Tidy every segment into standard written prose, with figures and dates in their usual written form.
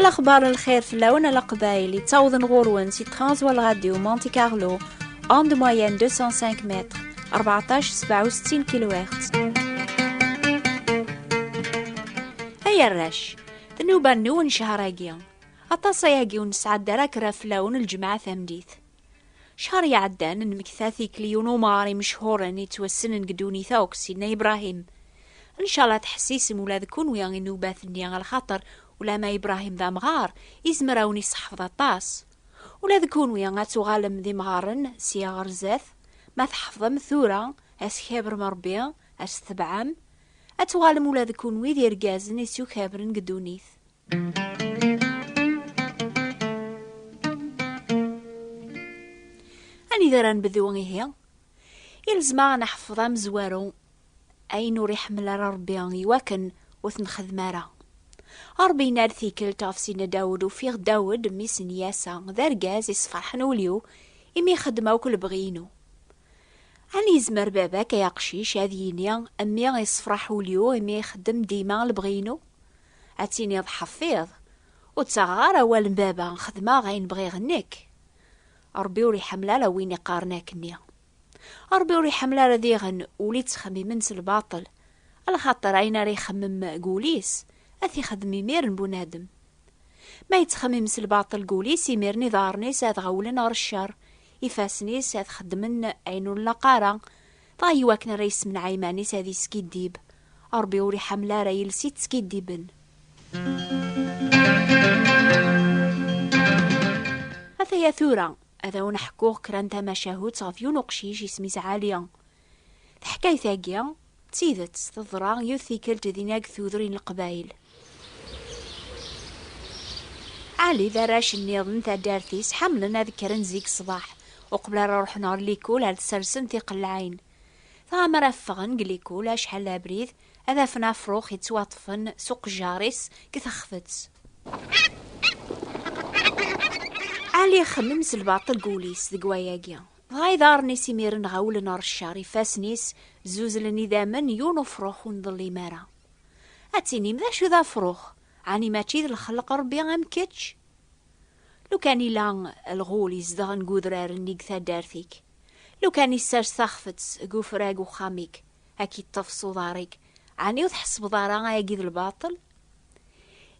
الأخبار الخير في اللون القبائلي تعوض غورون سي ترانزوال راديو مونتي كارلو اون موين 205 متر 1467 كيلو هرتز. هيا الراش ذنوبا نون شهراكيا أطاسياكي ونسعد راكرا في اللون الجمعة ثمديث شهر يعدان نمكثاثي كليون وماري مشهورا يتوسن قدوني ثوك سيدنا إبراهيم. إن شاء الله تحسيس مولاد كون ويان النوبات على الخطر ولا ما إبراهيم ذا مغار يزمراوني صحف ذا طاس ولا ذكون ويان غاتوغالم ذي مغارن سيا غرزاث ما تحفظم ثورة أس خابر مربيا أس ثبعام أتوغالم ولا ذكون ويدي رقازن يسيو خابرن قدونيث. أني ذران بذواني هي يلزما نحفظها مزوارو أين ريح من ربي يوكن وثن خدمارا ربي نارثي كلتا في سينا داود وفيه داود ميس نياسا ذا رقاز يصفرحن وليو إمي خدمة وكل بغينو أني زمر باباك يا قشيش هذيني أمي يصفرح وليو إمي يخدم ديما لبغينو أتيني ضحفيض وتغار أول بابا خدمة غين بغي غنيك ربي وري حملة وين يقارناكني ربي وري حملة ذي غن ولي تخمي منس الباطل الخاطر عين ري خمم قوليس أثي خدمي مير بنادم ما يتخمي منس الباطل قوليس يميرني ضارني ساد غولن نار الشر يفاسني ساد خدمن عينو اللقارة طاي واكنا ريس من عيماني سادي سكيد ديب ربي وري حملة رايل سيت سكيد ديبن. هذا يا ثورة هذا ونحكوه كرانتا مشاهود صافيون وقشيش يسميس عاليا تحكاي ثاقيا تسيدت تضرا يوثيكل تذيناك ثوذرين القبايل علي ذا راش النيضن تا دارتيس حملنا ذكرن زيك صباح وقبل روح نار ليكول هاد سرسن ثيق العين ثام رفغن قليكول شحال لابريد هذا فنا فروخ يتواطفن سوق جاريس كثخفتس علي خممس الباطل قوليس ذقواياقيا غاي دارني سيميرن غول نار الشاري فاسنيس زوزلني دامن يونو فروخ ونظلي مارا اتيني مذا شو ذا فروخ عني ما تشيد الخلق ربي غمكتش لو كان يلان الغول يزدغن قدرار نيقثا دارثيك لو كان يسار سخفتس قوفراق وخاميك اكيد تفصو ضاريك عني وتحسب ضارا يقيد الباطل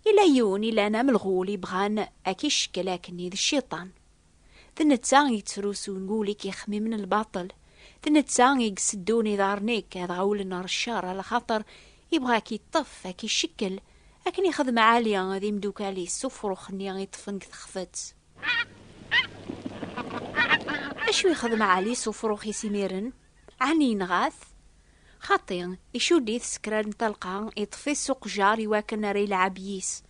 إلا يوني لانا من الغولي بغان أكي شكلاكني ذا الشيطان ذنتسان يتروسو نقولك يخمي من الباطل ذنتسان يقسدوني ذارنيك هذا غول النار الشار على خاطر يبغاك يطف أكي الشكل أكني خدمة عالية ذي مدوكالي السفر وخني يطفن كثخفت أشو يخدمة عالي سفر وخي سميرن عني نغاث خاطين يشودي سكران طلقان يطفي السوق جاري واكن ري العبيس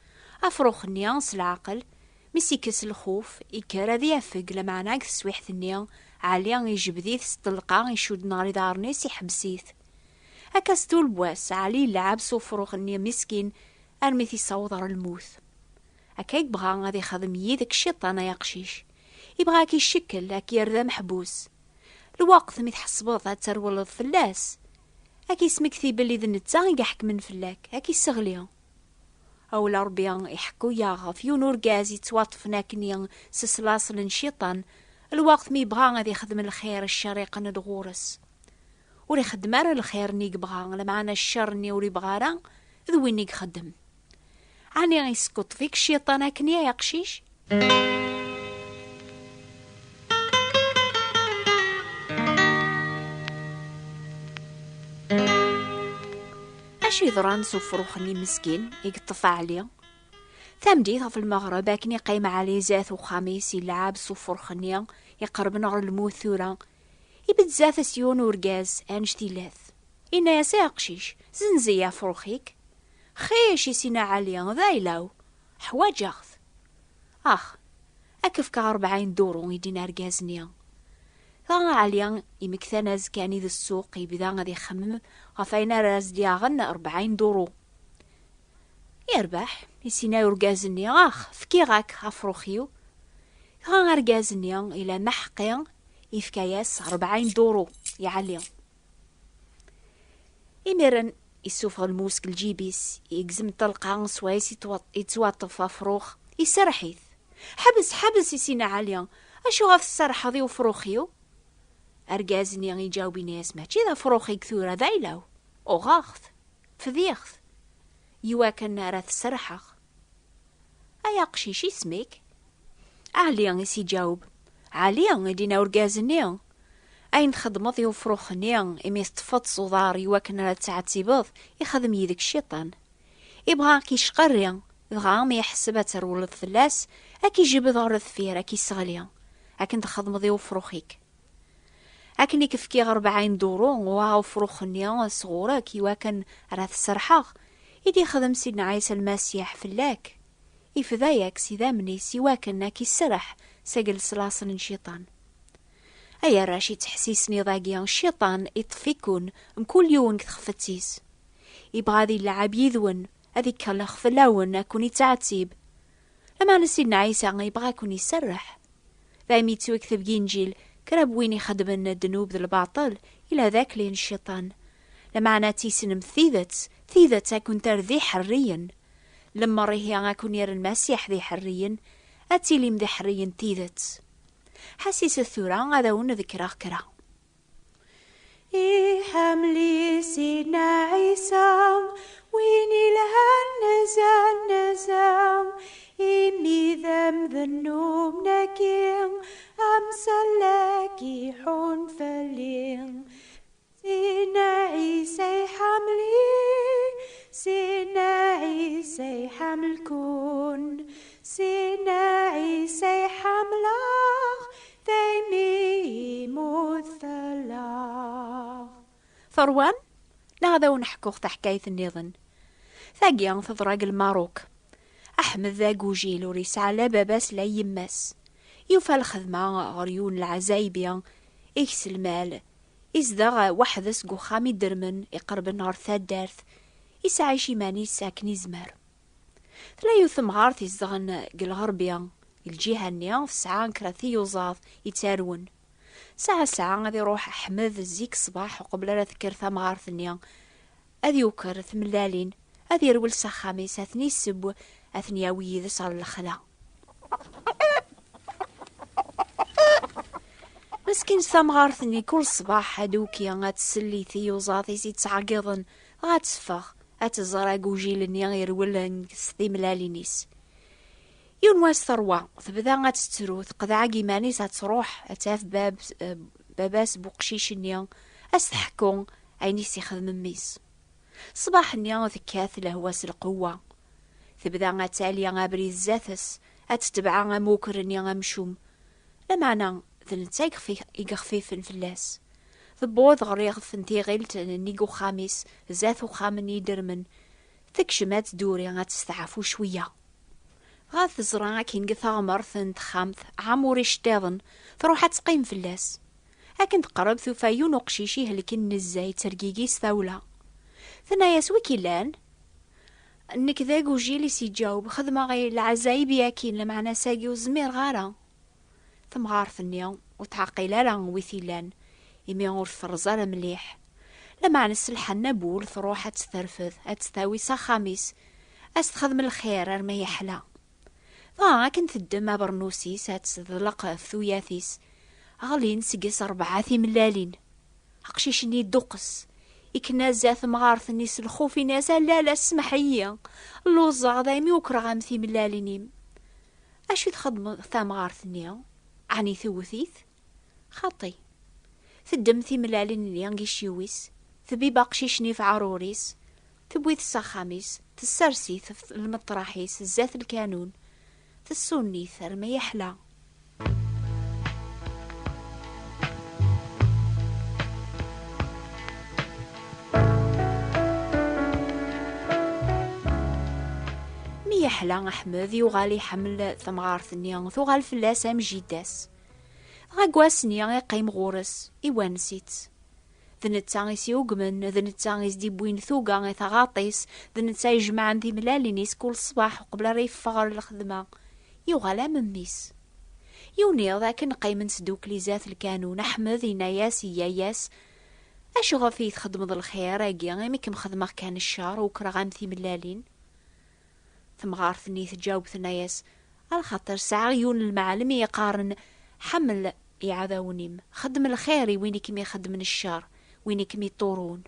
افروخ نيانس العقل مسيكس الخوف يكرا ذي يفق لمعناك سويح ثنيا عاليان يجبذيث ستلقان يشود ناري دارنيس يحبسيث اكستو البواس علي لعب سوفروخ نيا مسكين ارميثي صوضر الموث اكايك بغا غادي خدم يدك الشيطان يا قشيش يبغاك يشكل لك يرذا محبوس الوقت ميتحسبوط ترول الثلاس أكي اسمك ثيب اللي ذنتزا يحك من فلاك أكي السغليا أو الأربيان يحكو ياغا فيو نور غازي تواطفنا كنيا سسلاصل الشيطان الوقت مي بغا غادي يخدم الخير الشريق ندغورس وري خدمار الخير نيك بغا لمعنا الشر ني وري بغارا ذوين نيك خدم عني غيسكت فيك الشيطان كنيا يا قشيش. أشي ذران سفروخني مسكين يقطف عليا ثمديث في المغرب أكني قايمة علي زاث وخميس يلعب سفروخني يقرب نار الموثورة يبد زاث سيون ورقاز أنشتيلاث إنا يا ساقشيش زنزي يا فروخيك خيش يسينا عليا ذايلاو حواج أخذ أكف ك40 دورو يدينا رقازنيا ثانا عليا يمكثانا زكاني ذا السوق يبدا غادي يخمم غفاينا راز دياغن 40 دورو يربح يسينا يرقازني فكي غاك افروخيو ثانا رقازني الى محقيا يفكاياس 40 دورو يعليا يمرن يسوف الموسك الجيبيس يقزم طلقان سوايس يتواطف افروخ يسرحيث. حبس يسينا عليا، اشو غاف السرحة ذي وفروخيو؟ أرجازني يجاوب ناس ما كذا فروخي كثورة ذيلو أغاخث فذيخث يواكن راث السرحة. أيا قشيش اسمك؟ عليا يسي جاوب عليا دينا أرجازني أين خدمت يوفروخني إمي استفض صدار يواكن راث ساعة سيبوث يخدم يدك الشيطان يبغى كي شقريا دغا ما يحسبها ترولد ثلاث أكي جيب ظهر الثفير أكي سغليا أكن تخدم يوفروخيك أكني كفكي 40 دورو وهاو فروخني صغورة كيواكن راث السرحة يدي خدم سيدنا عيسى المسيح فلاك يفذاياك سيدا مني سيواكن كي السرح ساقل سلاسل الشيطان. أيا راشي تحسيسني ضاقيا الشيطان يطفيكون مكل يوم كتخفتيس يبغى ذي اللعب يذون هذيك الخفلاون أكون يتعتيب لما نسيدنا عيسى يبغى كون يسرح ذا ميتو يكتب جينجيل كراب وين يخدمنا الذنوب ذا الباطل إلى ذاك لين الشيطان لما أنا تيسنم ثيذت أكون ترذي حريا لما ريه أكون يرى المسيح ذي حريا أتيلي مذي حريا ثيذت حسيس الثورة هذا ونذكره كرا إيه حملي سيدنا عيسى ويني لها النزام إمي ذم ذنوب نكيم أمسلكي حون فلين سيدنا عيسى حمل كون سيدنا عيسى حمله ثيمي مثلا ثروان نغدا ونحكوخ تحكاية النظن ثاقيا تضرق الماروك أحمد ذا قوجيل وريس على باباس لا يماس يوفى الخدمة غريون العزايبيا إكس المال إزدغ وحدس قخامي درمن يقرب النهار ثادارث يسعى شيماني ساكني زمار ثلايو ثمغارث يزدغن قلغربيا الجهة النيا في ساعة كراثي يوزاض يتارون ساعة غادي يروح أحمد الزيك صباح وقبل لا ذكر ثمغارث النيا أذي يوكر ثملالين أذي يرول سخاميس أثني السب أثني ويذ صار الخلا مسكين ثمغارثني كل صباح هدوكي غاتسلي ثيو زاطي زيد تعقضن غاتسفخ أتزرق وجيلني يرول ثي ملالينيس يون واس ثروة تبدا غاتسترو تقضع كيمانيس تروح أتاف باباس بوقشيش النيا أستحكون عينيس يخدم ميس صباح النيا ذكاث لهواس القوة تبدا غاتاليا غابريز زاثس أتتبع غموكر النيا غمشوم لمعنى ذنتا يغفيفن فلاس ثبوض غريغ ثنتي غيلت نيقو خامس زاثو خامن يدرمن تكشمات دوري غاتستعفو شوية غاث زرا كين قثامر ثنت خامث عموري شتاضن تروح تقيم فلاس هاكن تقرب ثفايون وقشيشي هلكن الزاي ترقيقيس ثولة ثنا يسوي كيلان انك ذاك وجيلي سيجاوب خدمة غير العزايب ياكين لمعنا ساقي وزمير غارة ثم غارثني وتعقيلا لان ويثيلان يمي غورث رزال مليح لما نسلح النبول تروح تسترفذ أتستاوي خميس أستخدم الخير ما يحلى كنت الدم برنوسي ساتذلق ثوياثيس غالين سقس 4 ملالين أقشيشني الدقس إكنا زاث مغارث النيس الخوفي ناسا لا اسمحية اللوزا دايمي وكرا غامثي ملالينيم أشو تخدم ثام غارثني عني ثوثيث خطي ثدم ثي ملالين اللي شيويس ثبي باقشيشني في عروريس ثبويث السخاميس تسرسي المطراحيس الزاث الكانون تسوني ثر ما يحلى يحلى أحمد يغالي حمل ثمغارثني ثوغال فلاس مجيداس غاكواسني يقيم غورس إيوانسيت ذنتا يسيوغمن ذنتا يزديبوين ثوغا ثغاطيس ذنتا يجمع ذي ملالينيس كل صباح قبل ريف فغر الخدمة يغالا مميس يوني ذاك نقيم نسدوك لي ذات الكانون أحمد يناياس ياياس أشو غفي تخدم ذا الخير أجي ميكم خدمة كان الشهر وكرا غامثي ملالين ثم غارثني تجاوب ثناياس الخاطر ساعة عيون المعلم يقارن حمل يعذاونيم خدم الخير وينك مي خدم الشر وينك مي طورون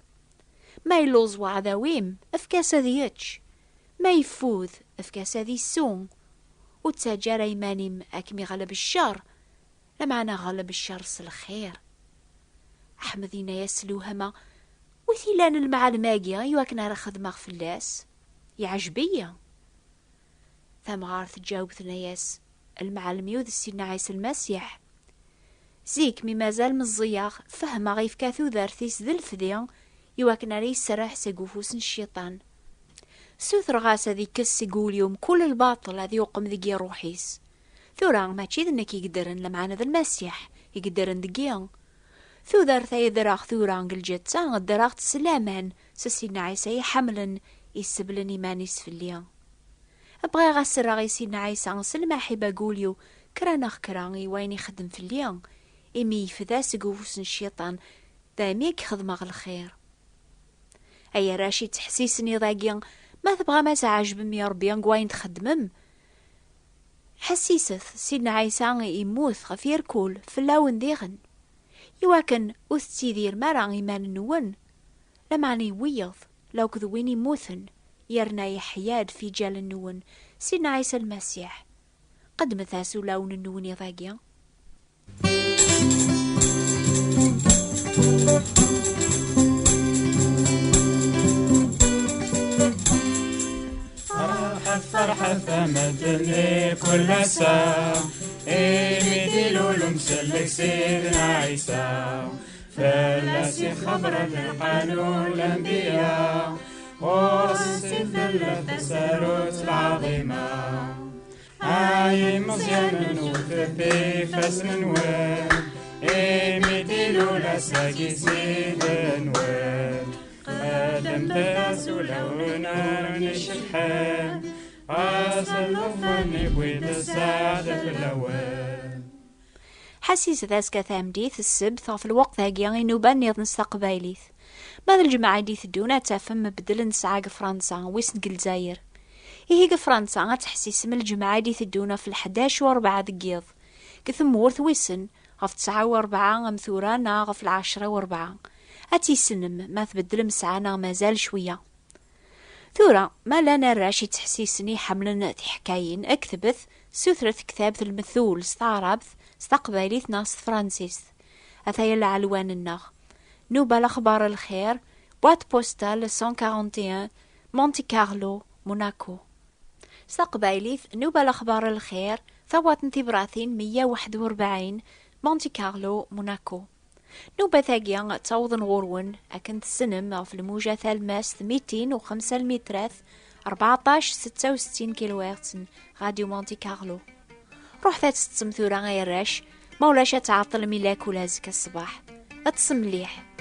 ما يلوز وعذاويم افكاس ذيتش ما يفوذ افكاس ذي السوم وتساجر ايمانيم اكمي غلب الشر لمعنا غلب الشر الخير احمدينا يسلوهما وثيلان المعلماقيا يواكنا خدمة فلاس يعجبية ثمغار تجاوبتنا ياس المعلم يوذ سيدنا عيسى المسيح زيك مي مازال مزياغ فهم غيف كاثو ذارثيس ذي الفذيان يواكنا ريس سراح سيقوفوس الشيطان سوثر غاس ذي كس يقول كل الباطل هذي يقوم ذي روحيس ثورا ماشي ذنك يقدرن لمعنا ذا المسيح يقدرن ذقيان ثو ذارثي ذراغ ثورا الجتسان ذراغ تسلامان سسيدنا عيسى يحملن يسبلن إيمانيس في الليان أبغي غاسر غي سيدنا عيسى نسلم حبا قوليو كرانخ كراني وين يخدم في الليان إمي فذا سقوفوس الشيطان دايميك خدمة الخير أي راشي تحسيسني ضاقيان ما تبغى ما تعجب يا ربي وين تخدمم حسيسث سيدنا عيسى يموت غفير كول في اللون ديغن يواكن أثتيذير مرا إيمان النون لمعني ويض لو كذوين يموثن يرنا يحياد في جال النون سيدنا عيسى المسيح قد مثاسو لون النون يضاقيا فرحة ثمتني كل ساعة إيمي دلول مسلك سيدنا عيسى فلاسي خبر القانون الأنبياء ورسي في الساروت العظيمة أي مزيان وثبي فسن وين إيمي دلول ساقي سيدن وين قدم تاسو لونا نشحن أصل غفني بويد السعادة في الأول حسيس ذاسك ثامديث السبت في الوقت هاقيا إنو بانيض نستقباليث ماذا الجماعة ديث دونا تافم مبدل نسعاق فرنسا ويسنق الجزائر إيهيق فرنسا تحسيس من الجماعة ديث دونا في 11 و4 دقيض كثمورث ويسن غف 9 و4 أمثورانا غف 10 و4 أتي سنم ما تبدل مسعانا مازال شوية ثورة ما لنا راشي تحسيسني حملنا حكاين اكتبث سثرة كتاب المثول استعربث استقباليث ناس فرانسيس أثايا العلوان النغ نوبة الأخبار الخير بوات بوستال 141 مونتي كارلو موناكو استقباليث نوبة الأخبار الخير ثوات انتبراثين 141 مونتي كارلو موناكو نوبة ثاقيا تعوضن غورون أكنت السنم في الموجة ثالماس 205 المترات 1466 كيلوهرتز راديو مونتي كارلو روح ذات ستمثورة غير راش مولاش تعطل ملاك ولازك الصباح اتصم مليح